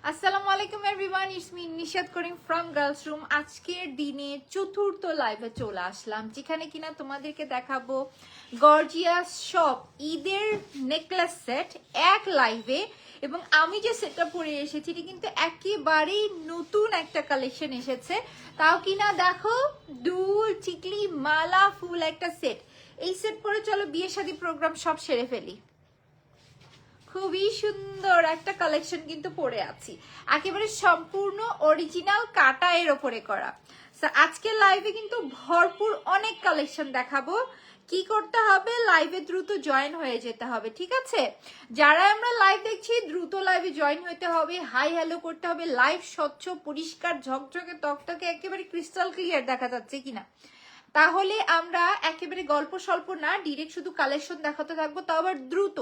আসসালামু আলাইকুম everyone, it's me Nishat Karim from girls room. আজকের দিনে চতুর্থ লাইভে চলে আসলাম, যেখানে কিনা তোমাদেরকে দেখাবো গর্জিয়াস সব ঈদের নেকলেস সেট এক লাইভে। এবং আমি যে সেটটা পরে এসেছি এটি কিন্তু একেবারেই নতুন একটা কালেকশন এসেছে, তাও কিনা দেখো দুল চিকলি মালা ফুল একটা সেট। এই সেট পরে চলো বিয়ে শাদী প্রোগ্রাম সব সেরে ফেলি। খুবই সুন্দর একটা কালেকশন কিন্তু পরে আছি, একেবারে সম্পূর্ণ অরিজিনাল কাটা এর ওপরে করা। আজকে লাইভে কিন্তু ভরপুর অনেক কালেকশন দেখাবো। কি করতে হবে, লাইভে দ্রুত জয়েন হয়ে যেতে হবে, ঠিক আছে? যারা আমরা লাইভ দেখছি দ্রুত লাইভে জয়েন হতে হবে, হাই হ্যালো করতে হবে। লাইভ স্বচ্ছ পরিষ্কার ঝকঝকে তকতকে একেবারে ক্রিস্টাল ক্লিয়ার দেখা যাচ্ছে কিনা, তাহলে আমরা একেবারে গল্প স্বল্প না ডিরেক্ট শুধু কালেকশন দেখাতে থাকবো, তাও আবার দ্রুত।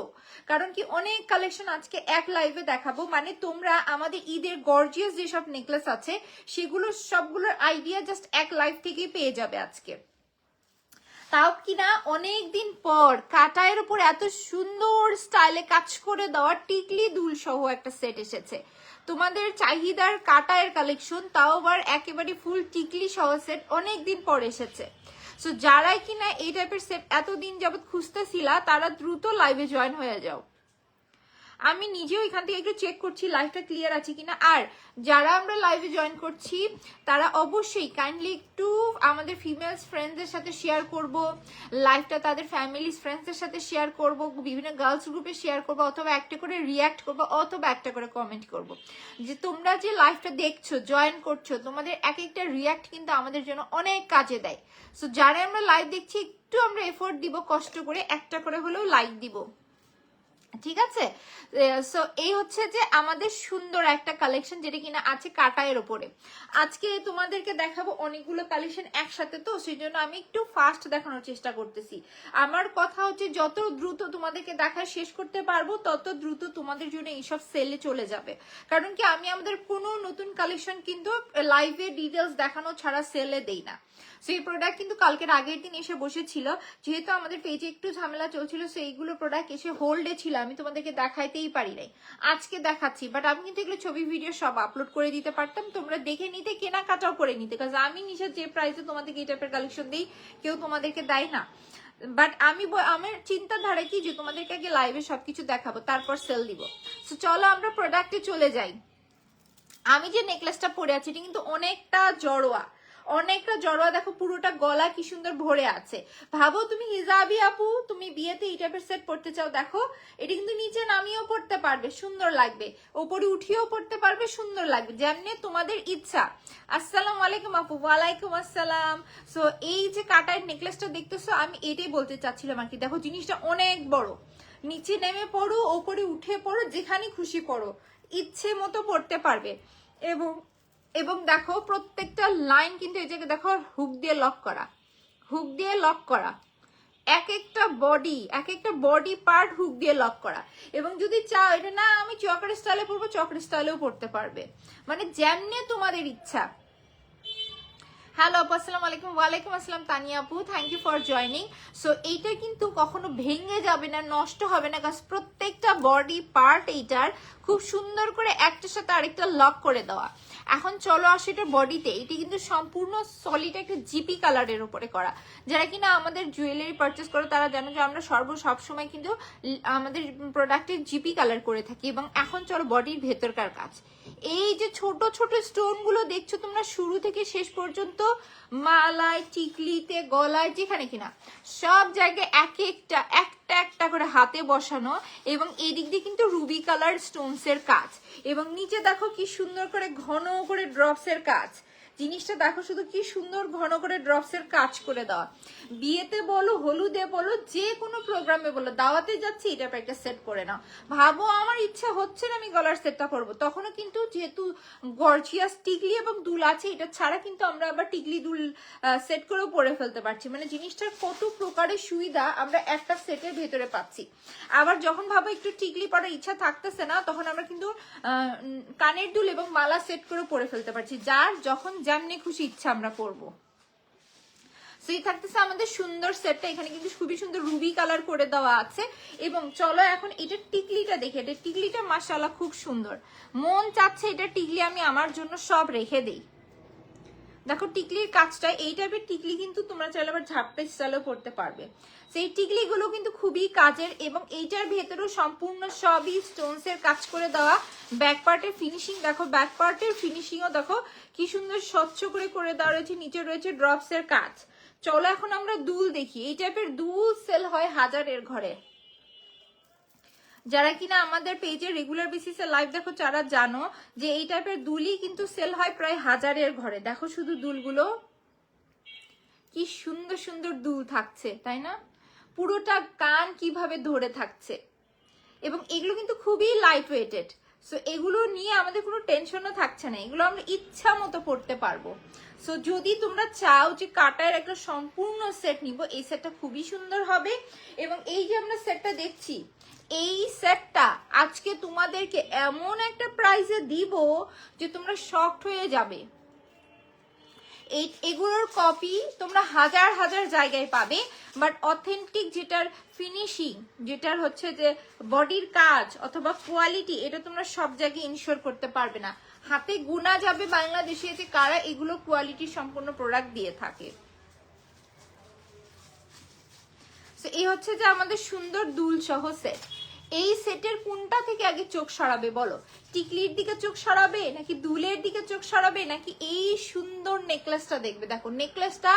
কারণ কি অনেক কালেকশন আজকে এক লাইভে দেখাবো, মানে তোমরা আমাদের ঈদের গর্জিয়াস যেসব নেকলেস আছে সেগুলো সবগুলোর আইডিয়া জাস্ট এক লাইভ থেকেই পেয়ে যাবে আজকে। তাও কিনা অনেক দিন পর কাটায়ের উপর এত সুন্দর স্টাইলে কাজ করে দেওয়া টিকলি দুল সহ একটা সেট এসেছে। তোমাদের চাহিদার কাটায়ের কালেকশন, তাও আবার একেবারে ফুল টিকলি সহ সেট অনেকদিন পর এসেছে। সো যারাই কিনা এই টাইপের সেট এতদিন যাবত খুঁজতেছিলা তারা দ্রুত লাইভে জয়েন হয়ে যাও। আমি নিজেও এখান থেকে একটু চেক করছি লাইভটা ক্লিয়ার আছে কিনা। আর যারা আমরা লাইভে জয়েন করছি তারা অবশ্যই কাইন্ডলি একটু আমাদের ফিমেলস ফ্রেন্ডসদের সাথে শেয়ার করব লাইভটা, তাদের ফ্যামিলি ফ্রেন্ডসদের সাথে শেয়ার করব, বিভিন্ন গার্লস গ্রুপে শেয়ার করব, অথবা একটা করে রিয়াক্ট করব, অথবা একটা করে কমেন্ট করব। যে তোমরা যে লাইভটা দেখছো জয়েন করছো, তোমাদের এক একটা রিয়াক্ট কিন্তু আমাদের জন্য অনেক কাজে দেয়। সো যারা আমরা লাইভ দেখছি একটু আমরা এফোর্ট দিব, কষ্ট করে একটা করে হলেও লাইক দিব, ঠিক আছে? সো এই হচ্ছে যে আমাদের সুন্দর একটা কালেকশন যেটা কিনা আছে কাটায়ের উপরে। আজকে তোমাদেরকে দেখাবো অনেকগুলো কালেকশন একসাথে, তো সেই জন্য আমি একটু ফাস্ট দেখানোর চেষ্টা করতেছি। আমার কথা হচ্ছে যত দ্রুত তোমাদেরকে দেখা শেষ করতে পারবো তত দ্রুত তোমাদের জন্য এইসব সেলে চলে যাবে। কারণ কি আমি আমাদের কোনো নতুন কালেকশন কিন্তু লাইভে ডিটেলস দেখানো ছাড়া সেলে দেই না। সো এই প্রোডাক্ট কিন্তু কালকের আগের দিন এসে বসেছিল, যেহেতু আমাদের পেজে একটু ঝামেলা চলছিল, সো এইগুলো প্রোডাক্ট এসে হোল্ডে ছিল, আমি তোমাদেরকে দেখাইতেই পারি নাই। আজকে দেখাচ্ছি, বাট আমি কিন্তু এগুলো ছবি ভিডিও সব আপলোড করে দিতে পারতাম, তোমরা দেখে নিতে, কেনাকাটাও করে নিতে। কারণ আমি নিজের যে প্রাইসে তোমাদেরকে এই টাইপের কালেকশন দিই কেউ তোমাদেরকে দেয় না। বাট আমার চিন্তাধারা কি যে তোমাদেরকে আগে লাইভে সবকিছু দেখাবো তারপর সেল দিব। সো চলো আমরা প্রোডাক্টে চলে যাই। আমি যে নেকলেসটা পরে আছি এটা কিন্তু অনেকটা জড়োয়া, অনেকটা জড়োয়া। দেখো পুরোটা গলা কি সুন্দর ভরে আছে। ভাবো তুমি হিজাবি আপু, তুমি বিয়েতে এই টাইপের সেট পড়তে চাও, দেখো এটা কিন্তু নিচে নামিয়েও পড়তে পারবে, সুন্দর লাগবে, ওপরে উঠিয়েও পড়তে পারবে, সুন্দর লাগবে, যেমনি তোমাদের ইচ্ছা। আসসালামু আলাইকুম আপু। ওয়ালাইকুম আসসালাম। সো এই যে কাটার নেকলেসটা দেখতেছো, আমি এটাই বলতে চাচ্ছিলাম আর কি। দেখো জিনিসটা অনেক বড়, নিচে নেমে পড়ো, ওপরে উঠে পড়ো, যেখানে খুশি পড়ো, ইচ্ছে মতো পড়তে পারবে। এবং এবং দেখো প্রত্যেকটা লাইন কিন্তু এই জায়গায় দেখো হুক দিয়ে লক করা, হুক দিয়ে লক করা, এক একটা বডি পার্ট হুক দিয়ে লক করা। এবং যদি চাও এটা না আমি চক্রের স্টাইলে পরবো, চক্রের স্টাইলেও পড়তে পারবে, মানে যেমনি তোমাদের ইচ্ছা। হ্যালো আপু, আসসালামু আলাইকুম। ওয়ালাইকুম আসসালাম তানিয়া আপু, thank you for joining. So এইটা কিন্তু কখনো ভেঙে যাবে না, নষ্ট হবে না, কারণ প্রত্যেকটা বডি পার্ট এইটার খুব সুন্দর করে একটার সাথে আরেকটা লক করে দেওয়া। এখন চলো আসো এটা বডিতে। এটি কিন্তু সম্পূর্ণ সলিড একটা জিপি কালারের উপরে করা। যারা কিনা আমাদের জুয়েলারি পারচেস করো তারা জানো যে আমরা সবসময় কিন্তু আমাদের প্রোডাক্টের জিপি কালার করে থাকি। এবং এখন চলো বডির ভেতরকার কাজ। এই যে ছোট ছোট স্টোন গুলো দেখছো তোমরা শুরু থেকে শেষ পর্যন্ত, মালায়, টিকলিতে, গলায়, যেখানে কিনা সব জায়গায় একটা একটা করে হাতে বসানো। এবং এদিক দিয়ে কিন্তু রুবি কালার স্টোনস এর কাজ। এবং নিচে দেখো কি সুন্দর করে ঘন করে ড্রপস এর কাজ। জিনিসটা দেখো শুধু কি সুন্দর ঘন করে ড্রপস এর কাজ করে দেওয়া। বিয়েতে বলো, হলুদে বলো, যে কোনো প্রোগ্রামে বলো, দাওয়াতে যাচ্ছি এটা একটা সেট করে নাও। ভাবো আমার ইচ্ছা হচ্ছে না আমি গলার সেটটা পরবো, তখনও কিন্তু যেহেতু গর্জিয়াস টিকলি এবং দুল আছে, এটা ছাড়া কিন্তু আমরা আবার টিকলি দুল সেট করেও পরে ফেলতে পারছি। মানে জিনিসটার কত প্রকারের সুবিধা আমরা একটা সেটের ভেতরে পাচ্ছি। আবার যখন ভাবো একটু টিকলি পরার ইচ্ছা থাকতেছে না, তখন আমরা কিন্তু কানের দুল এবং মালা সেট করে পরে ফেলতে পারছি, যার যখন যেমনি খুশি ইচ্ছা আমরা পরবো। সো এই থাকতেছে আমাদের সুন্দর সেটটা। এখানে কিন্তু খুবই সুন্দর রুবি কালার করে দেওয়া আছে। এবং চলো এখন এটা টিকলিটা দেখে, এটা টিকলিটা মাশাআল্লাহ খুব সুন্দর। মন চাচ্ছে এটা টিকলি আমি আমার জন্য সব রেখে দেই। দেখো টিকলির কাজটা, এই টাইপের টিকলি কিন্তু তোমরা চাইলে আবার ঝাপটা স্টাইলও করতে পারবে। সেই টিকলিগুলো কিন্তু খুবই কাজের, এবং এইটার ভেতরেও সম্পূর্ণ সবই স্টোনসের কাজ করে দেওয়া। ব্যাক পার্টের ফিনিশিং দেখো, ব্যাক পার্টের ফিনিশিংও দেখো কি সুন্দর স্বচ্ছ করে দেওয়া রয়েছে। নিচে রয়েছে ড্রপসের কাজ। চলো এখন আমরা দুল দেখি। এই টাইপের দুল সেল হয় হাজারের ঘরে। যারা কিনা আমাদের পেজে রেগুলার বেসিসে লাইভ দেখো যারা জানো যে এই টাইপের দুলই কিন্তু সেল হয় প্রায় হাজারের ঘরে। দেখো শুধু দুলগুলো কি সুন্দর সুন্দর দুল থাকছে, তাই না? পুরোটা কান কিভাবে ধরে থাকছে, এবং এগুলো কিন্তু খুবই লাইট ওয়েটেড। সো এগুলো নিয়ে আমাদের কোনো টেনশনও থাকছে না, এগুলো আমরা ইচ্ছা মতো পড়তে পারবো। সো যদি তোমরা চাও যে কাটার একটা সম্পূর্ণ সেট নিব, এই সেটটা খুবই সুন্দর হবে। এবং এই যে আমরা সেটটা দেখছি, এই সেটটা আজকে তোমাদেরকে এমন একটা প্রাইসে দিব যে তোমরা শকড হয়ে যাবে। এগুলোর কপি তোমরা হাজার হাজার জায়গায় পাবে, বাট অথেন্টিক যেটার ফিনিশিং, যেটার হচ্ছে যে বডির কাজ অথবা কোয়ালিটি, এটা তোমরা সব জায়গায় ইনশিওর করতে পারবে না। হাতে গোনা যাবে বাংলাদেশে যে কারা এগুলো কোয়ালিটি সম্পূর্ণ প্রোডাক্ট দিয়ে থাকে। তো এই হচ্ছে যে আমাদের সুন্দর দুল সহ সেট। এই সেটের কোনটা থেকে আগে চোখ সরাবে বলো? টিকলির দিকে চোখ সরাবে, নাকি দুলের দিকে চোখ সরাবে, নাকি এই সুন্দর নেকলেসটা দেখবে? দেখো নেকলেসটা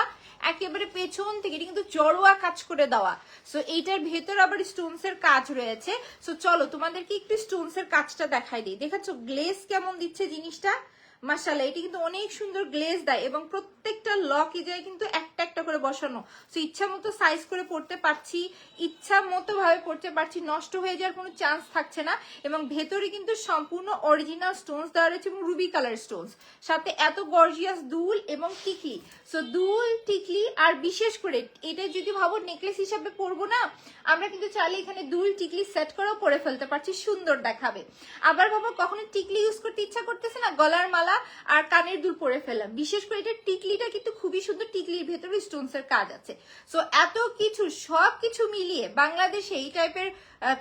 একেবারে পেছন থেকে, এটা কিন্তু জড়োয়া কাজ করে দেওয়া। সো এইটার ভেতর আবার স্টোনস এর কাজ রয়েছে। সো চলো তোমাদেরকে একটু স্টোনস এর কাজটা দেখাই দিই। দেখাচ্ছ গ্লেজ কেমন দিচ্ছে জিনিসটা? মাশাআল্লাহ, এটা কিন্তু অনেক সুন্দর গ্লেজ দেয়, এবং প্রত্যেকটা লক এ যায় কিন্তু একটা একটা করে বসানো। সো ইচ্ছা মতো সাইজ করে পড়তে পারছি, ইচ্ছা মতো ভাবে পড়তে পারছি, নষ্ট হয়ে যাওয়ার কোনো চান্স থাকছে না। এবং ভেতরে কিন্তু সম্পূর্ণ অরিজিনাল স্টোনস দেওয়া রয়েছে, এবং রুবি কালার স্টোনস, সাথে এত গর্জিয়াস দুল এবং টিকলি। সো দুল, টিকলি, আর বিশেষ করে এটা যদি ভাবো নেকলেস হিসাবে পরবো না, আমরা কিন্তু চাইলে এখানে দুল টিকলি সেট করেও পরে ফেলতে পারছি, সুন্দর দেখাবে। আবার ভাবো কখনো টিকলি ইউজ করতে ইচ্ছা করতেছে না, গলার মালা আর কানের দুল পরে ফেললাম। বিশেষ করে এটা টিকলিটা কিন্তু খুবই সুন্দর, টিকলির ভেতরে স্টোনস এর কাজ আছে। সো এত কিছু সবকিছু মিলিয়ে বাংলাদেশে এই টাইপের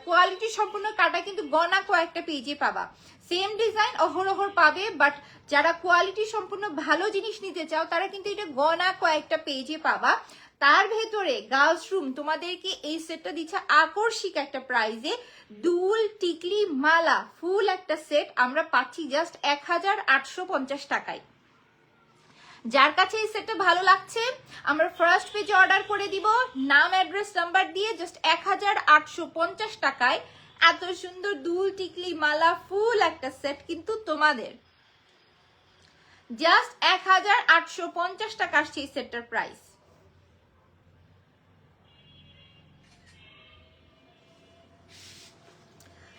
কোয়ালিটি সম্পূর্ণ কাটা কিন্তু গনা কয়েকটা পেজে পাবা। সেম ডিজাইন অহরহর পাবে, বাট যারা কোয়ালিটি সম্পূর্ণ ভালো জিনিস নিতে চাও তারা কিন্তু এটা গনা কয়েকটা পেজে পাবা। তার ভেতরে গার্লস রুম তোমাদেরকে এই সেটটা দিচ্ছে আকর্ষিক একটা প্রাইজে। দুল, টিকলি, মালা, ফুল একটা সেট আমরা পাচ্ছি জাস্ট 1850 টাকায়। যার কাছে এই সেটটা ভালো লাগছে আমরা ফার্স্ট পেজে অর্ডার করে দিব, নাম অ্যাড্রেস নাম্বার দিয়ে জাস্ট 1850 টাকায় এত সুন্দর দুল, টিকলি, মালা, ফুল একটা সেট কিন্তু তোমাদের জাস্ট 1850 টাকা আসছে এই সেটটার প্রাইস।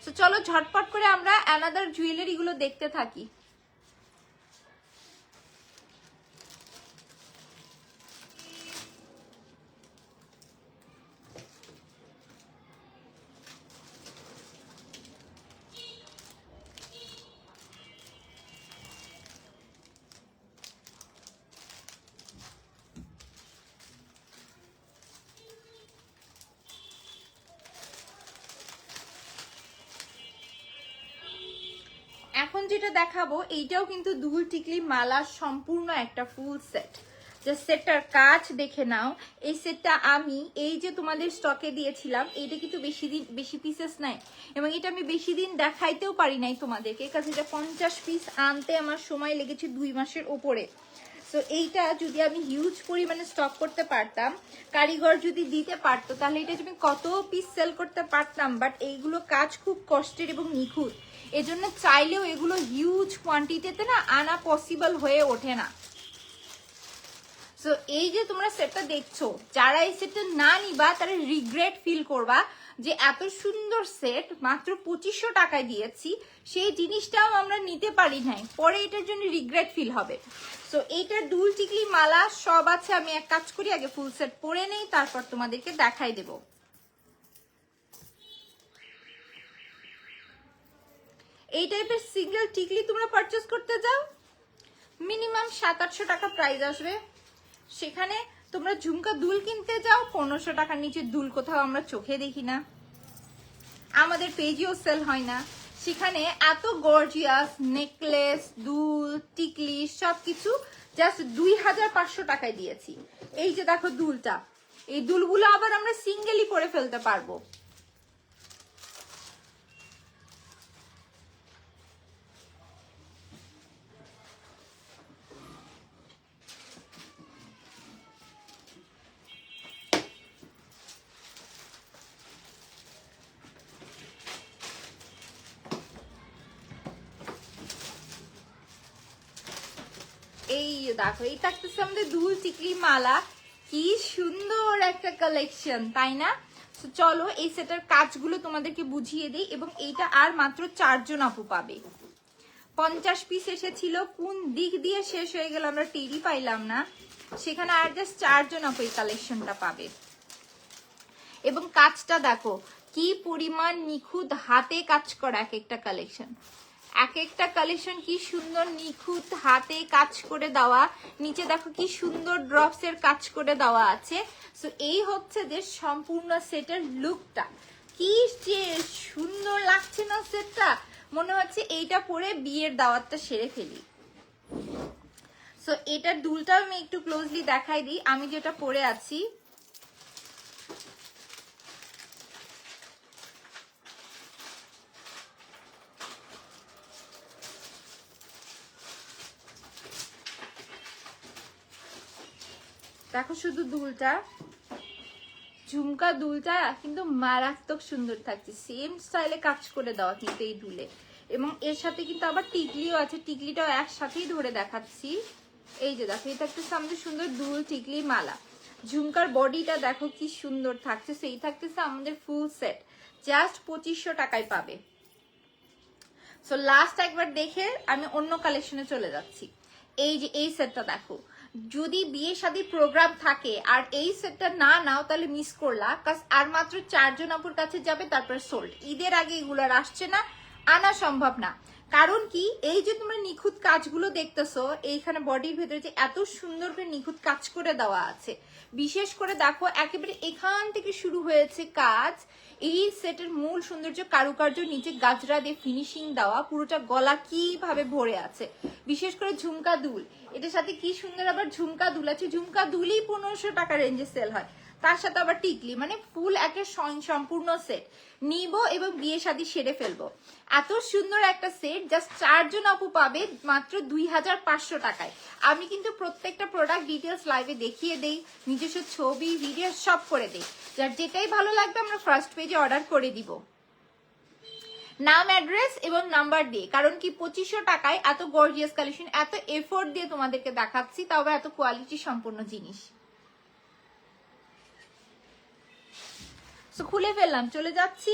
তো চলো ঝটপট করে আমরা অ্যানাদার জুয়েলারি গুলো দেখতে থাকি। এখন যেটা দেখাবো এইটাও কিন্তু দুল, টিকলি, মালা সম্পূর্ণ একটা ফুল সেট। যে সেটটার কাজ দেখে নাও। এই সেটটা আমি এই যে তোমাদের স্টকে দিয়েছিলাম, এইটা কিন্তু বেশি পিসেস নাই, এবং এটা আমি বেশি দিন দেখাইতেও পারি নাই তোমাদেরকে, কারণ এটা 50 পিস আনতে আমার সময় লেগেছে 2 মাসের ওপরে। সো এইটা যদি আমি হিউজ পরিমাণে স্টক করতে পারতাম, কারিগর যদি দিতে পারতো, তাহলে এটা আমি কত পিস সেল করতে পারতাম। বাট এইগুলো কাজ খুব কষ্টের এবং নিখুঁত, এজন্য চাইলেও এগুলো হিউজ কোয়ান্টিটিতে না আনা পসিবল হয়ে ওঠে না। সো এই যে তোমরা সেটটা দেখছো, যারা এই সেটটা না নিবা তারা রিগ্রেট ফিল করবা যে এত সুন্দর সেট মাত্র 2500 টাকায় দিয়েছি, সেই জিনিসটাও আমরা নিতে পারি নাই, পরে এটার জন্য রিগ্রেট ফিল হবে। সো এইটার দুল, টিকলি, মালা সব আছে। আমি এক কাজ করি, আগে ফুল সেট পরে নেই, তারপর তোমাদেরকে দেখাই দেব। এই টাইপের সিঙ্গেল টিকলি তোমরা পারচেস করতে যাও, মিনিমাম 700-800 টাকা প্রাইস আসবে। সেখানে তোমরা ঝুমকা দুল কিনতে যাও, 1500 টাকার নিচে দুল কোথাও আমরা চোখে দেখি না, আমাদের পেজেও সেল হয় না। সেখানে এত গর্জিয়াস নেকলেস, দুল, টিকলি সবকিছু জাস্ট 2500 টাকায় দিয়েছি। এই যে দেখো দুলটা, এই দুলগুলো আবার আমরা সিঙ্গেলই পরে ফেলতে পারবো। এই দেখো, এই থাকতেছে আমাদের দুল, টিকলি, মালা। কি সুন্দর একটা কালেকশন, তাই না? চলো এই সেটার কাজগুলো তোমাদেরকে বুঝিয়ে দিই। এবং এইটা আর মাত্র 4 জন আপু পাবে। 50 পিস এসেছিল, কোন দিক দিয়ে শেষ হয়ে গেল আমরা টেরই পাইলাম না। সেখানে আর জাস্ট 4 জন আপু এই কালেকশনটা পাবে। এবং কাজটা দেখো কি পরিমাণ নিখুঁত হাতে কাজ করা এক একটা কালেকশন। এক একটা কালেকশন কি সুন্দর নিখুঁত হাতে কাজ করে দেওয়া। নিচে দেখো কি সুন্দর ড্রপস এর কাজ করে দেওয়া আছে। সো এই হচ্ছে যে সম্পূর্ণ সেটের লুকটা। কি যে সুন্দর লাগছে না সেটটা, মনে হচ্ছে এইটা পরে বিয়ের দাওয়াতটা সেরে ফেলি। সো এটার দুলটা আমি একটু ক্লোজলি দেখাই দিই। আমি যেটা পরে আছি, দেখো শুধু দুলটা, ঝুমকা দুলটা কিন্তু মারাত্মক সুন্দর থাকছে। সেম স্টাইলে কাজ করে দেওয়া কিন্তু এই দুলে। এবং এর সাথে কিন্তু আবার টিকলিও আছে, টিকলিটাও একসাথেই ধরে দেখাচ্ছি। এই যে দেখো, এটা একটা আমাদের সুন্দর দুল, টিকলি, মালা। ঝুমকার বডিটা দেখো কি সুন্দর থাকছে। সেই থাকতেছে আমাদের ফুল সেট, জাস্ট 2500 টাকায় পাবে। সো লাস্ট একবার দেখে আমি অন্য কালেকশনে চলে যাচ্ছি। এই যে এই সেটটা দেখো, যদি বিয়ে শাদী প্রোগ্রাম থাকে আর এই সেটটা না নাও তাহলে মিস করলা। আর মাত্র 4 জন আপুর কাছে যাবে, তারপর সোল্ড। ঈদের আগে এগুলো আর আসছে না, আনা সম্ভব না। কারণ কি, এই যে তোমরা নিখুঁত কাজগুলো দেখতেছো, এইখানে বডির ভেতরে যে এত সুন্দর করে নিখুঁত কাজ করে দেওয়া আছে। বিশেষ করে দেখো একেবারে এখান থেকে শুরু হয়েছে কাজ। এই সেটের মূল সৌন্দর্য কারুকার্য, নিচে গাজরা দিয়ে ফিনিশিং দেওয়া, পুরোটা গলা কিভাবে ভরে আছে। বিশেষ করে ঝুমকা দুল, এটার সাথে কি সুন্দর আবার ঝুমকা দুল আছে। ঝুমকা দুলই 1500 টাকা রেঞ্জে সেল হয়, তার সাথে আবার টিকলি, মানে ফুল একটা সম্পূর্ণ সেট নিব এবং বিয়ে শাদী সেরে ফেলবো। এত সুন্দর একটা সেট জাস্ট 4 জন আপু পাবে মাত্র 2500 টাকায়। আমি কিন্তু প্রত্যেকটা প্রোডাক্ট ডিটেলস লাইভে দেখিয়ে দেই, নিজস্ব ছবি ভিডিও সব করে দেই। যার যেটাই ভালো লাগবে আমরা ফার্স্ট পেজে অর্ডার করে দিব, নাম, অ্যাড্রেস এবং নাম্বার দিয়ে। কারণ কি 2500 টাকায় এত গর্জিয়াস কালেকশন, এত এফোর্ট দিয়ে তোমাদেরকে দেখাচ্ছি, তাও এত কোয়ালিটি সম্পূর্ণ জিনিস। সো খুলে ফেললাম, চলে যাচ্ছি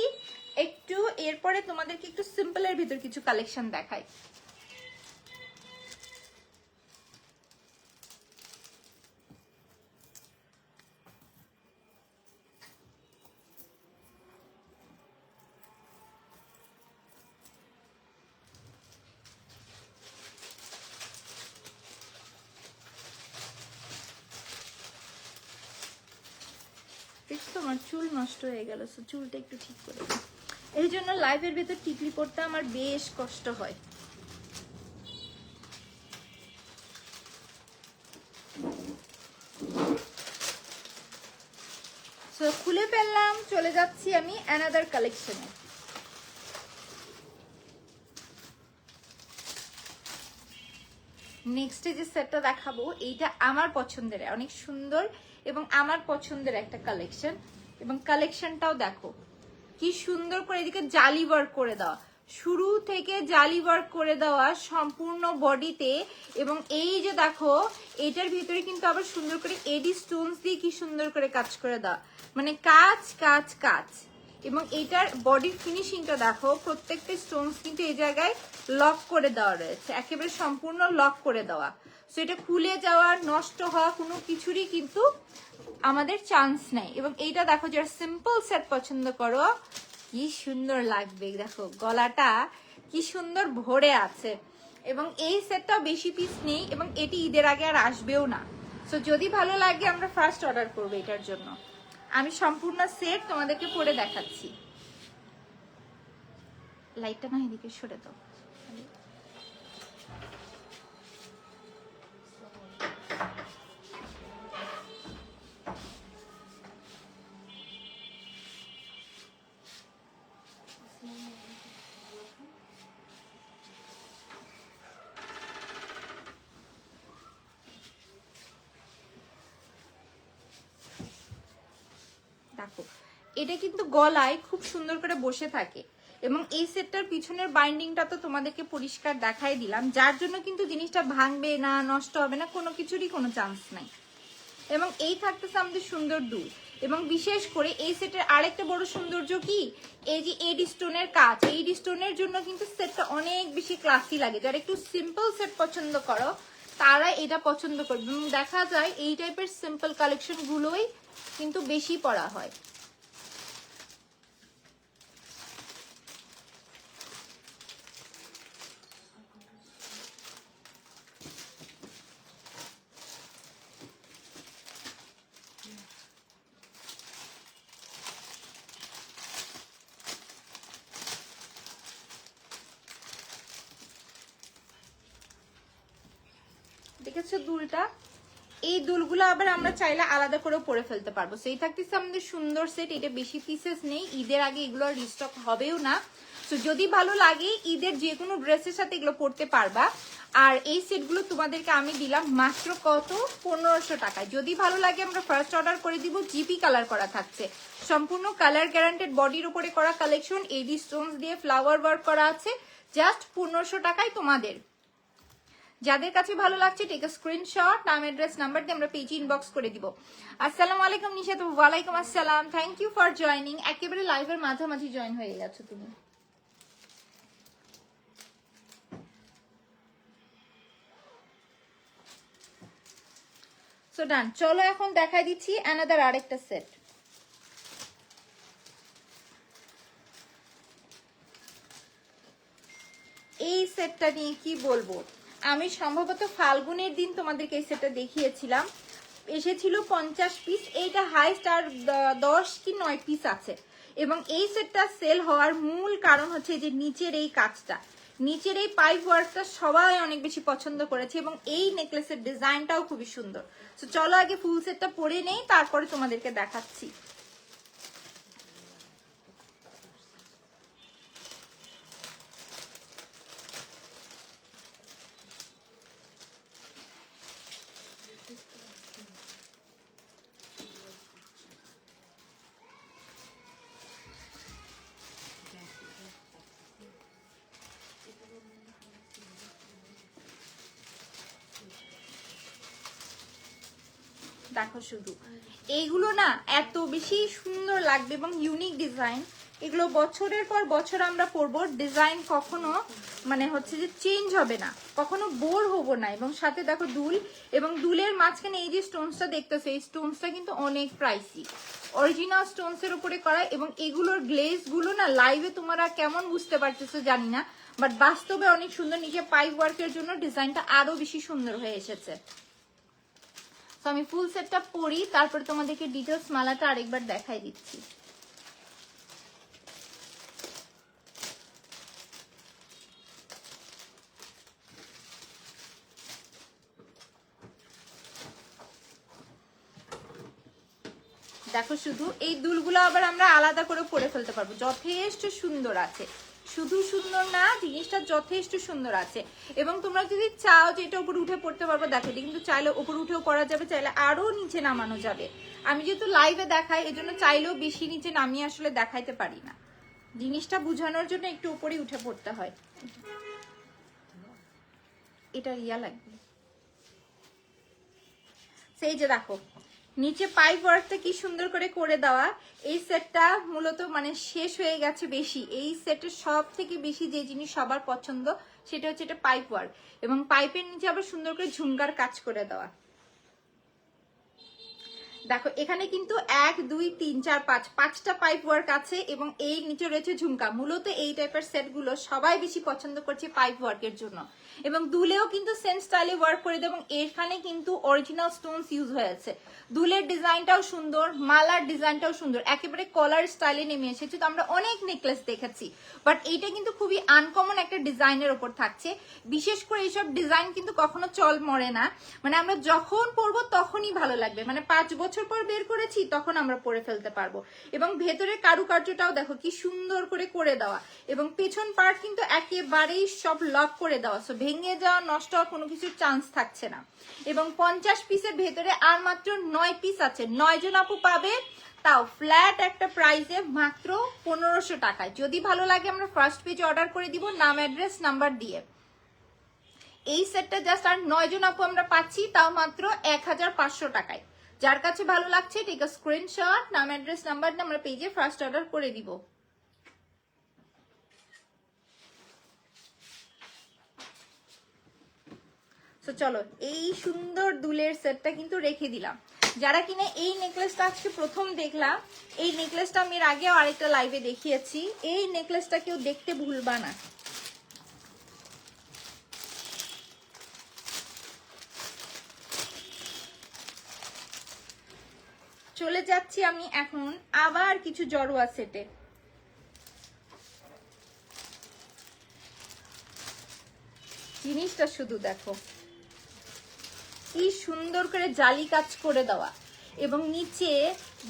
একটু। এরপরে তোমাদেরকে একটু সিম্পলের ভিতর কিছু কালেকশন দেখাই। আমার চুল নষ্ট হয়ে গেল, সো চুলটা একটু ঠিক করে দিই। এই জন্য লাইভের ভেতর টিকলি করতে আমার বেশ কষ্ট হয়। সো খুলে ফেললাম, চলে যাচ্ছি আমি অ্যানাদার কালেকশনে। নেক্সটে যে সেটটা দেখাবো, এইটা আমার পছন্দের, অনেক সুন্দর এবং আমার পছন্দের একটা কালেকশন। এবং কালেকশনটাও দেখো কি সুন্দর করে, এদিকে জালি ওয়ার্ক করে দেওয়া, শুরু থেকে জালি ওয়ার্ক করে দেওয়া সম্পূর্ণ বডিতে। এবং এই যে দেখো এটার ভিতরে কিন্তু আবার সুন্দর করে এডি স্টোনস দিয়ে কি সুন্দর করে কাজ করে দেওয়া, মানে কাজ কাজ কাজ। এবং এটার বডির ফিনিশিংটা দেখো, প্রত্যেকটা স্টোনস কিন্তু এই জায়গায় লক করে দেওয়া রয়েছে, একেবারে সম্পূর্ণ লক করে দেওয়া। সো এটা খুলে যাওয়া, নষ্ট হওয়া কোনো কিছুরই কিন্তু আমাদের চান্স নাই। এবং এইটা দেখো, যারা সিম্পল সেট পছন্দ করো কি সুন্দর লাগবে। দেখো গলাটা কি সুন্দর ভরে আছে। এবং এই সেটটাও বেশি পিস নেই এবং এটি ঈদের আগে আর আসবেও না। সো যদি ভালো লাগে আমরা ফার্স্ট অর্ডার করবো এটার জন্য। আমি সম্পূর্ণ সেট তোমাদেরকে পরে দেখাচ্ছি। লাইটটা না এদিকে সরে দাও। দেখো এটা কিন্তু গলায় খুব সুন্দর করে বসে থাকে এবং এই সেটটার পিছনের বাইন্ডিংটা তো তোমাদেরকে পরিষ্কার দেখাই দিলাম, যার জন্য কিন্তু জিনিসটা ভাঙবে না, নষ্ট হবে না, কোনো কিছুরই কোনো চান্স নাই। এবং এই থাকতেছে আমাদের সুন্দর দুল। এবং বিশেষ করে এই সেটের আরেকটা বড় সৌন্দর্য কি, এই যে এডি স্টোনের কাজ, এডি স্টোনের জন্য কিন্তু সেটটা অনেক বেশি ক্লাসি লাগে। যারা একটু সিম্পল সেট পছন্দ করো তারা এটা পছন্দ করবে। এবং দেখা যায় এই টাইপের সিম্পল কালেকশন গুলোই কিন্তু বেশি পরা হয়। দেখেছো দুলটা, এই দুলগুলো আবার আমরা চাইলে আলাদা করে পরে ফেলতে পারবো। সেই থাকতেছে আমাদের সুন্দর সেট। এটা বেশি পিসেস নেই, ঈদের আগে এগুলো রিস্টক হবেও না। তো যদি ভালো লাগে ঈদের যে কোনো ড্রেসের সাথে এগুলো পরতে পারবা। আর এই সেটগুলো তোমাদেরকে আমি দিলাম মাত্র কত, 1500 টাকায়। যদি ভালো লাগে আমরা ফার্স্ট অর্ডার করে দিব। জিপি কালার করা থাকছে, সম্পূর্ণ কালার গ্যারান্টেড, বডির উপরে করা কালেকশন, এডি স্টোনস দিয়ে ফ্লাওয়ার ওয়ার্ক করা আছে। জাস্ট 1500 টাকায় তোমাদের। যাদের কাছে ভালো লাগছে টেক আ স্ক্রিনশট, নাম অ্যাড্রেস নাম্বার দিয়ে আমরা পেজে ইনবক্স করে দিব। আসসালামু আলাইকুম নিশাত। ওয়ালাইকুম আসসালাম, থ্যাংক ইউ ফর জয়নিং। একেবারে লাইভের মাঝামাঝি জয়েন হয়ে গেছো তুমি। সো ডান, চলো এখন দেখাই দিচ্ছি অ্যানাদার আরেকটা সেট। এই সেটটা নিয়ে কি বলবো, আমি সম্ভবত ফাল্গুনের দিন তোমাদেরকে এই সেটটা দেখিয়েছিলাম, এসেছিল 50 পিস। এইটা হাইস্ট আর 10 কি 9 পিস আছে। এবং এই সেটটা সেল হওয়ার মূল কারণ হচ্ছে যে নিচের এই কাজটা, নিচের এই পাইপ ওয়ার্কটা সবাই অনেক বেশি পছন্দ করেছে এবং এই নেকলেসের ডিজাইনটাও খুবই সুন্দর। তো চলো আগে ফুল সেটটা পরে নেই, তারপরে তোমাদেরকে দেখাচ্ছি। দেখো শুধু এইগুলো না এত বেশি সুন্দর লাগবে এবং ইউনিক ডিজাইন। এগুলো বছরের পর বছর আমরা পরবো, ডিজাইন কখনো মানে হচ্ছে যে চেঞ্জ হবে না, কখনো বোর হবো না। এবং সাথে দেখো দুল, এবং দুলের মাঝখানে এই যে স্টোনসটা দেখতেছো, এই স্টোনসটা কিন্তু অনেক প্রাইসি, অরিজিনাল স্টোনসের উপরে করা। এবং এগুলোর গ্লেজ গুলো না লাইভে তোমরা কেমন বুঝতে পারতেছো জানি না, বাট বাস্তবে অনেক সুন্দর। নিচে পাইপ ওয়ার্কের জন্য ডিজাইনটা আরো বেশি সুন্দর হয়ে এসেছে। তো আমি ফুল সেটটা পরি, তারপর তোমাদেরকে ডিটেলস মালাটা আরেকবার দেখাই দিচ্ছি। দেখো শুধু এই দুলগুলো আবার আমরা আলাদা করে পরে ফেলতে পারবো, যথেষ্ট সুন্দর আছে। শুধু সুন্দর না, জিনিসটা যথেষ্ট সুন্দর আছে। এবং তোমরা যদি চাও যে এটা উপরে উঠে পড়তে পারবো, দেখো এটা কিন্তু চাইলে উপরে উঠেও করা যাবে, চাইলে আরো নিচে নামানো যাবে। আমি যেহেতু লাইভে দেখাই এজন্য চাইলেও বেশি নিচে নামিয়ে আসলে দেখাইতে পারি না, জিনিসটা বোঝানোর জন্য একটু উপরে উঠে পড়তে হয়। এটা ইয়া লাগবে, সেই যে দেখো নিচে পাইপ ওয়ার্কটা কি সুন্দর করে দেওয়া। এই সেটটা মূলত মানে শেষ হয়ে গেছে বেশি। এই সেটের সব থেকে বেশি যে জিনিস সবার পছন্দ সেটা হচ্ছে এটা পাইপ ওয়ার্ক, এবং পাইপের নিচে আবার সুন্দর করে ঝুমকার কাজ করে দেওয়া। দেখো এখানে কিন্তু 1 2 3 4 5 5টা পাইপ ওয়ার্ক আছে এবং এই নিচে রয়েছে ঝুমকা। মূলত এই টাইপের সেটগুলো সবাই বেশি পছন্দ করছে পাইপ ওয়ার্কের জন্য। এবং দুলেও কিন্তু সেম স্টাইলে ওয়ার্ক করে দেবো এবং এখানে কিন্তু অরিজিনাল স্টোনস ইউজ হয়েছে। দুলের ডিজাইনটাও সুন্দর, মালার ডিজাইনটাও সুন্দর, একেবারে কলার স্টাইলে নেমে এসেছে। তো আমরা অনেক নেকলেস দেখেছি, বাট এইটা কিন্তু খুবই আনকমন একটা ডিজাইনের ওপর থাকছে। বিশেষ করে এইসব ডিজাইন কিন্তু কখনো চল মরে না, মানে আমরা যখন পরবো তখনই ভালো লাগবে, মানে 5 বছর পর বের করেছি তখন আমরা পরে ফেলতে পারবো। এবং ভেতরের কারুকার্যটাও দেখো কি সুন্দর করে দেওয়া, এবং পেছন পার্ট কিন্তু একেবারেই সব লক করে দেওয়া, সো ভেঙে যাওয়া নষ্ট হওয়ার কোনো কিছুর চান্স থাকছে না। এবং 50 পিসের ভেতরে আর মাত্র 9 পিস আছে, 9 জন আপু পাবে, তাও ফ্ল্যাট একটা প্রাইসে মাত্র 1500 টাকায়। যদি ভালো লাগে আমরা ফার্স্ট পেজে অর্ডার করে দিব নাম অ্যাড্রেস নাম্বার দিয়ে। এই সেটটা জাস্ট আর 9 জন আপু আমরা পাচ্ছি, তাও মাত্র 1500 টাকায়। যার কাছে ভালো লাগছে টেক আ স্ক্রিনশট, নাম অ্যাড্রেস নাম্বার দিয়ে আমরা পেজে ফার্স্ট অর্ডার করে দিব। তো চলো এই সুন্দর দুলের সেটটা কিন্তু রেখে দিলাম। যারা কিনা এই নেকলেসটা আজকে প্রথম দেখলাম, এই নেকলেসটা আমি এর আগেও আরেকটা লাইভে দেখিয়েছি, এই নেকলেসটা কেউ দেখতে ভুলবা না। চলে যাচ্ছি আমি এখন আবার কিছু জড়োয়া সেটে। জিনিসটা শুধু দেখো কি সুন্দর করে জালি কাজ করে দেওয়া, এবং নিচে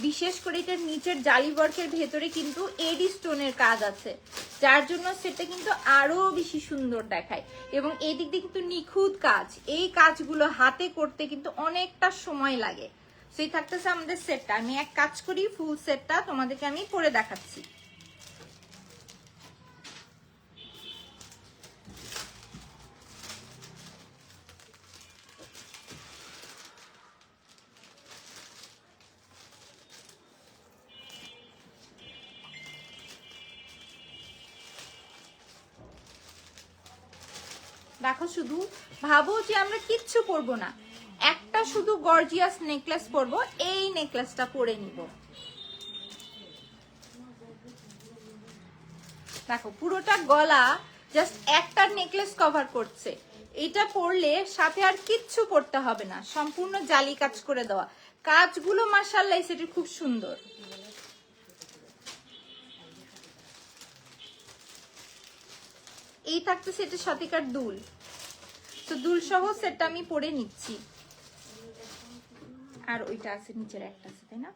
বিশেষ করে এটার নিচের জালি ওয়ার্কের ভেতরে কিন্তু এডি স্টোনের কাজ আছে, যার জন্য সেটা কিন্তু আরো বেশি সুন্দর দেখায়। এবং এই দিক দিয়ে কিন্তু নিখুঁত কাজ, এই কাজগুলো হাতে করতে কিন্তু অনেকটা সময় লাগে। সেই থাকতেছে আমাদের সেটটা। আমি এক কাজ করি, ফুল সেটটা তোমাদেরকে আমি পরে দেখাচ্ছি। দেখো শুধু ভাবো যে আমরা কিচ্ছু পরবো না, একটা শুধু গর্জিয়াস নেকলেস পরবো, এই নেকলেসটা পরে নিব। দেখো পুরোটা গলা জাস্ট একটা নেকলেস কভার করছে, এটা পরলে সাথে আর কিচ্ছু পরতে হবে না, সম্পূর্ণ জালি কাজ করে দেওয়া। কাজগুলো মাশাআল্লাহ সেটা খুব সুন্দর। এই থাকতে সেটার সাথেকার দুল, তো দুল সহ সেটটা আমি পরে নিচ্ছি। আর ওইটা আছে নিচের একটা আছে, তাই না?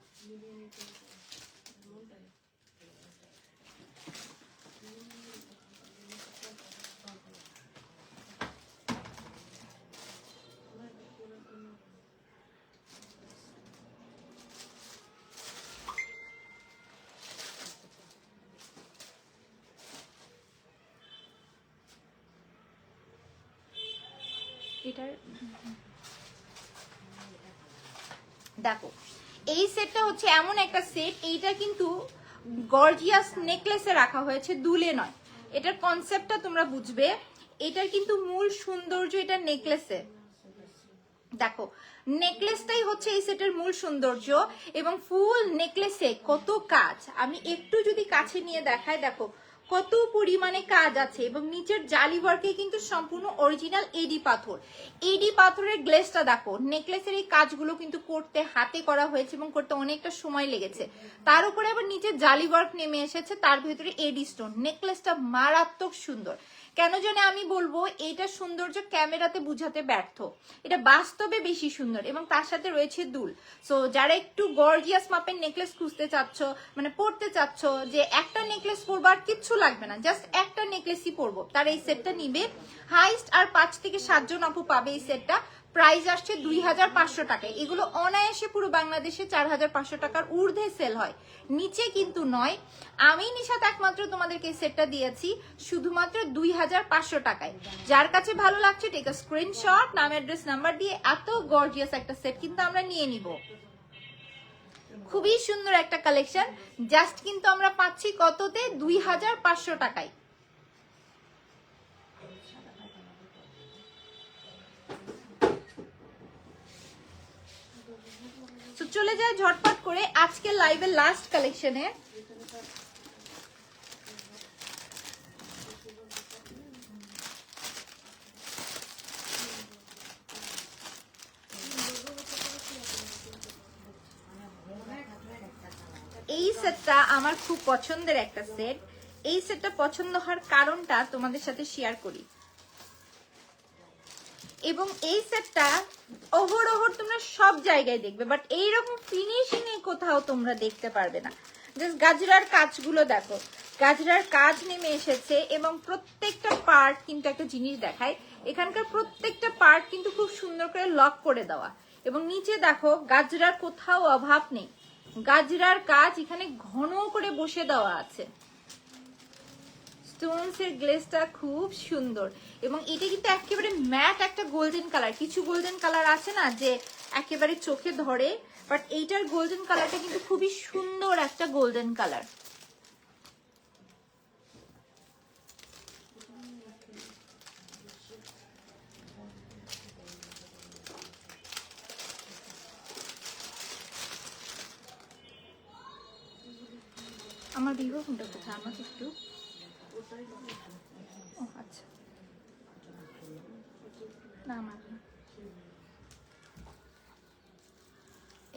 এটার দেখো এই সেটটা হচ্ছে এমন একটা সেট, এইটা কিন্তু গর্জিয়াস নেকলেসে রাখা হয়েছে, দুলে নয়। এটার কনসেপ্টটা তোমরা বুঝবে, এটার কিন্তু মূল সৌন্দর্য এটা নেকলেসে। দেখো নেকলেসটাই হচ্ছে এই সেটের মূল সৌন্দর্য, এবং ফুল নেকলেসে কত কাজ, আমি একটু যদি কাছে নিয়ে দেখাই, দেখো কত পরিমাণে কাজ আছে। এবং নিচের জালি ওয়ার্কে কিন্তু সম্পূর্ণ অরিজিনাল এডি পাথর, এডি পাথরের গ্লেসটা দেখো। নেকলেসের এই কাজগুলো কিন্তু করতে হাতে করা হয়েছে এবং করতে অনেকটা সময় লেগেছে, তার উপরে আবার নিচে জালি ওয়ার্ক নেমে এসেছে, তার ভিতরে এডি স্টোন। নেকলেসটা মারাত্মক সুন্দর। কেন জানে আমি বলবো এইটা সৌন্দর্য ক্যামেরাতে বুঝাতে ব্যর্থ, এটা বাস্তবে বেশি সুন্দর। এবং তার সাথে রয়েছে দুল। সো যারা একটু গর্জিয়াস মাপের নেকলেস খুঁজতে চাচ্ছ, মানে পরতে চাচ্ছ, যে একটা নেকলেস পরবো আর কিচ্ছু লাগবে না, জাস্ট একটা নেকলেসই পরবো, তার এই সেটটা নিবে। হাইস্ট আর 5 থেকে 7 জন আপু পাবে এই সেটটা। প্রাইস আসছে 2500 টাকায়। এগুলো অনায়াসে পুরো বাংলাদেশে 4500 টাকার ঊর্ধ্বে সেল হয়, নিচে কিন্তু নয়। আমি নিশাত একমাত্র তোমাদেরকে এই সেটটা দিয়েছি শুধুমাত্র 2500 টাকায়। যার কাছে ভালো লাগছে টেক আ স্ক্রিনশট, নাম অ্যাড্রেস নাম্বার দিয়ে। এত গর্জিয়াস একটা সেট কিন্তু আমরা নিয়ে নিব, খুবই সুন্দর একটা কালেকশন। জাস্ট কিন্তু আমরা পাচ্ছি কততে? 2500 টাকায়। চলে যায় ঝটপট করে আজকের লাইভের লাস্ট কালেকশনে। সেটটা আমার খুব পছন্দের একটা সেট। এই সেটটা পছন্দ হওয়ার কারণটা তোমাদের সাথে শেয়ার করি। এবং এই সেটটা অহরহ তোমরা সব জায়গায় দেখবে, বাট এইরকম ফিনিশিং এ কোথাও তোমরা দেখতে পারবে না। জাস্ট গাজরার কাজগুলো দেখো, গাজরার কাজ নেমে এসেছে এবং প্রত্যেকটা পার্ট কিন্তু একটা জিনিস দেখায়, এখানকার প্রত্যেকটা পার্ট কিন্তু খুব সুন্দর করে লক করে দেওয়া। এবং নিচে দেখো গাজরার কোথাও অভাব নেই, গাজরার কাজ এখানে ঘন করে বসে দেওয়া আছে। স্টোনস এর গ্লেজটা খুব সুন্দর এবং এটা কিন্তু একেবারে ম্যাট একটা গোল্ডেন কালার। কিছু গোল্ডেন কালার আছে না যে একেবারে চোখে ধরে, বাট এইটার গোল্ডেন কালারটা কিন্তু খুবই সুন্দর একটা গোল্ডেন কালার। আমার ভিভো ফোনটা কোথায়, আমাকে একটু, ও আচ্ছা না আমার,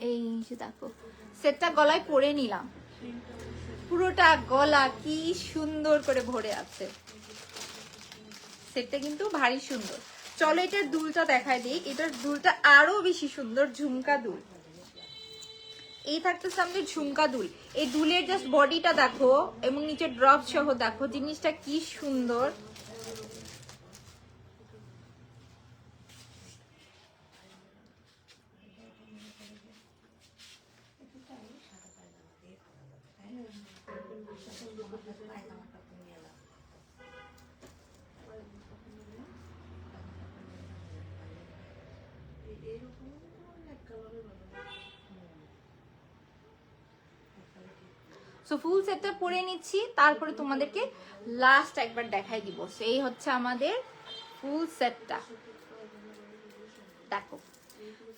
এই যে দেখো সেটটা গলায় পরে নিলাম, পুরোটা গলা কি সুন্দর করে ভরে আছে। সেটটা কিন্তু ভারী সুন্দর। চলো এটার দুলটা দেখাই দিই, এটার দুলটা আরো বেশি সুন্দর, ঝুমকা দুল। এই থাকতেছে আমাদের ঝুমকা দুল। এই দুলের জাস্ট বডিটা দেখো এবং নিচে ড্রপ সহ দেখো, জিনিসটা কি সুন্দর। সো ফুল সেটটা পরে নিচ্ছি, তারপরে তোমাদেরকে লাস্ট একবার দেখাই দিব। সো এই হচ্ছে আমাদের ফুল সেটটা। দেখো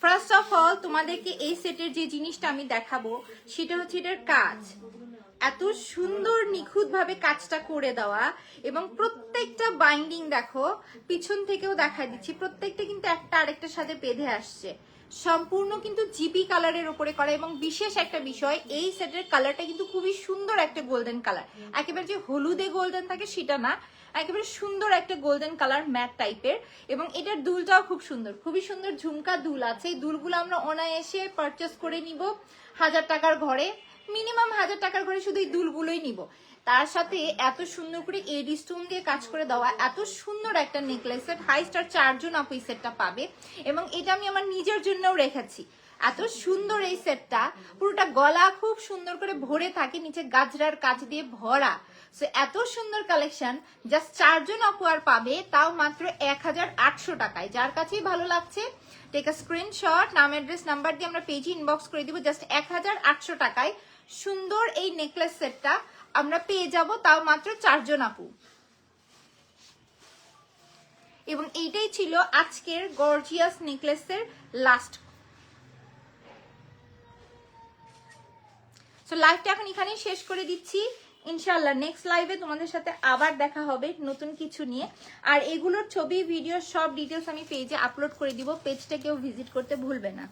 ফার্স্ট অফ অল তোমাদেরকে এই সেটের যে জিনিসটা আমি দেখাবো সেটা হচ্ছে এটার কাজ। এত সুন্দর নিখুঁত ভাবে কাজটা করে দেওয়া এবং প্রত্যেকটা বাইন্ডিং দেখো, পিছন থেকেও দেখাই দিচ্ছি, প্রত্যেকটা কিন্তু একটা আরেকটার সাথে বেঁধে আসছে। সম্পূর্ণ কিন্তু জিপি কালারের উপরে করা এবং বিশেষ একটা বিষয়, এই সেটের কালারটা কিন্তু খুবই সুন্দর একটা গোল্ডেন কালার। একেবারে যে হলুদে গোল্ডেন থাকে সেটা না, একেবারে সুন্দর একটা গোল্ডেন কালার ম্যাট টাইপের। এবং এটার দুলটাও খুব সুন্দর, খুবই সুন্দর ঝুমকা দুল আছে। এই দুলগুলো আমরা অনায়াসে পারচেস করে নিব 1000 টাকার ঘরে, মিনিমাম 1000 টাকার ঘরে শুধু এই দুলগুলোই নিব। তার সাথে এত সুন্দর করে এডি স্টোন দিয়ে কাজ করে দেওয়া এত সুন্দর একটা নেকলেস সেট। হাই স্টার 4 জন আপু এই সেটটা পাবে এবং এটা আমি আমার নিজের জন্যও রেখেছি। এত সুন্দর এই সেটটা, পুরোটা গলা খুব সুন্দর করে ভরে থাকে, নিচে গাজরার কাজ দিয়ে ভরা। সো এত সুন্দর কালেকশন জাস্ট 4 জন আপু আর পাবে, তাও মাত্র 1800 টাকায়। যার কাছেই ভালো লাগছে টেক আ স্ক্রিনশট, নাম অ্যাড্রেস নাম্বার দিয়ে আমরা পেজে ইনবক্স করে দিব। জাস্ট 1800 টাকায় সুন্দর এই নেকলেস সেটটা আমরা পেয়ে যাব, তাও মাত্র 4 জন আপু। এবং এইটাই ছিল আজকের গর্জিয়াস নেকলেসের লাস্ট। সো লাইভটা এখন এখানেই শেষ করে দিচ্ছি। ইনশাআল্লাহ নেক্সট লাইভে তোমাদের সাথে আবার দেখা হবে নতুন কিছু নিয়ে। আর এগুলোর ছবি ভিডিও সব ডিটেলস আমি পেজে আপলোড করে দিব, পেজটা কেউ ভিজিট করতে ভুলবে না।